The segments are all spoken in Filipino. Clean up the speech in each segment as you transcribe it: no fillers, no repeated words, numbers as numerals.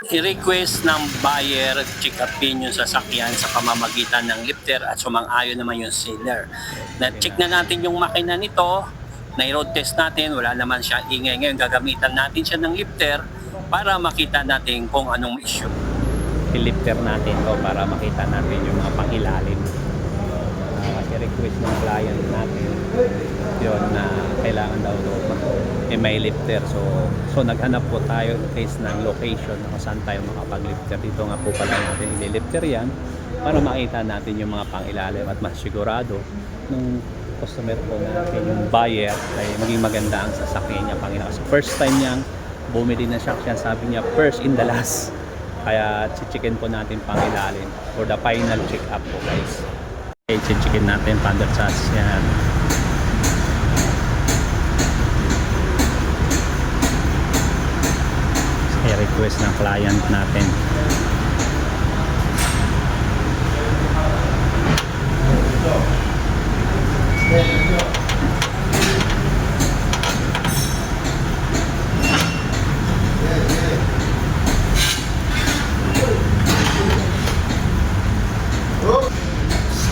I-request ng buyer check upin yung sasakyan sa pamamagitan ng lifter at sumang-ayon naman yung seller. Na-check na natin yung makina nito, na-road test natin, wala naman siya ingay. Ngayon gagamitan natin siya ng lifter para makita natin kung anong issue. I-lifter natin to para makita natin yung mga pangilalim. I-request ng client natin yun na kailangan daw may lifter. So naghanap po tayo guys ng location kung saan tayo makapag-lifter. Dito nga po pala natin i-lifter yan para makita natin yung mga pangilalim at mas sigurado nung customer po natin, yung buyer, ay maging maganda ang sasakyan niya pangilalim. So first time niyang bumili na siya, sabi niya first in the last. Kaya chichikin po natin pangilalim for the final check up po guys. Okay, chichikin natin under chassis yan. I-request ng client natin.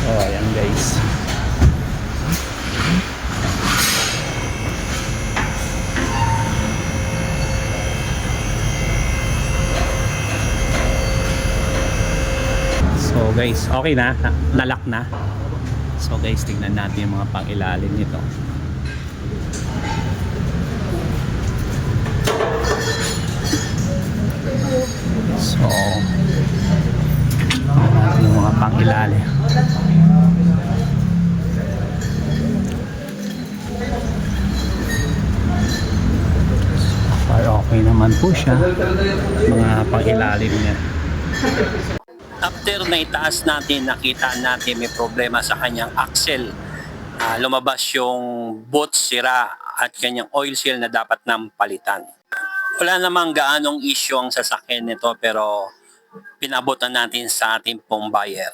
So ayan guys. So guys, okay na, nalock na. So guys, tingnan natin yung mga pangilalim nito. So tingnan natin yung mga pangilalim. Okay naman po siya, mga pangilalim niya. After na itaas natin, nakita natin may problema sa kanyang axle. Lumabas yung boot sira at kanyang oil seal na dapat nang palitan. Wala namang gaanong issue ang sasakyan nito pero pinabutan natin sa ating pong buyer.